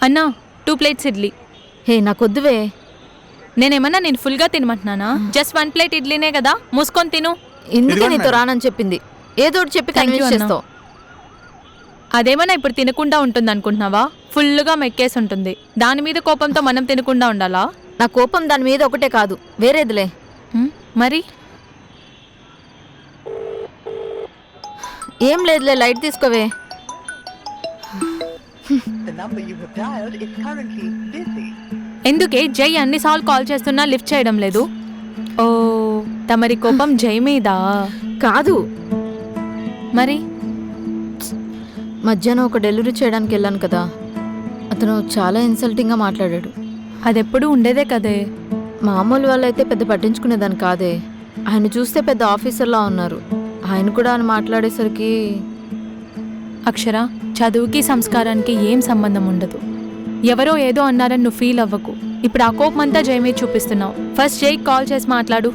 అన్నా 2 ప్లేట్స్ ఇడ్లీ. హే నాకొద్దువే. నేనేమన్నా నేను ఫుల్గా తినమంటున్నానా? జస్ట్ 1 ప్లేట్ ఇడ్లీనే కదా, మూసుకొని తిను. ఇందుకే నీతో రానని చెప్పింది. ఏదోటి చెప్పి కన్విన్స్ చేస్తావు. అదేమన్నా ఇప్పుడు తినకుండా ఉంటుంది అనుకుంటున్నావా? ఫుల్గా మెక్కేసి ఉంటుంది. దాని మీద కోపంతో మనం తినకుండా ఉండాలా? నా కోపం దాని మీద ఒకటే కాదు, వేరేదిలే. మరి ఏం లేదులే, లైట్ తీసుకోవే. ఎందుకే జై అన్నిసార్లు కాల్ చేస్తున్నా లిఫ్ట్ చేయడం లేదు? ఓ, తమరి కోపం జై మీదా? కాదు, మరి మధ్యాహ్నం ఒక డెలివరీ చేయడానికి వెళ్ళాను కదా, అతను చాలా ఇన్సల్టింగ్గా మాట్లాడాడు. అదెప్పుడు ఉండేదే కదే. మామూలు వాళ్ళైతే పెద్ద పట్టించుకునేదాన్ని కాదే. ఆయన చూస్తే పెద్ద ఆఫీసర్లా ఉన్నారు. ఆయన కూడా అని మాట్లాడేసరికి. అక్షర, చదువుకి సంస్కారానికి ఏం సంబంధం ఉండదు. ఎవరో ఏదో అన్నారని నువ్వు ఫీల్ అవ్వకు. ఇప్పుడు ఆ కోపం అంతా జై మీద చూపిస్తున్నావు. ఫస్ట్ జైకి కాల్ చేసి మాట్లాడు.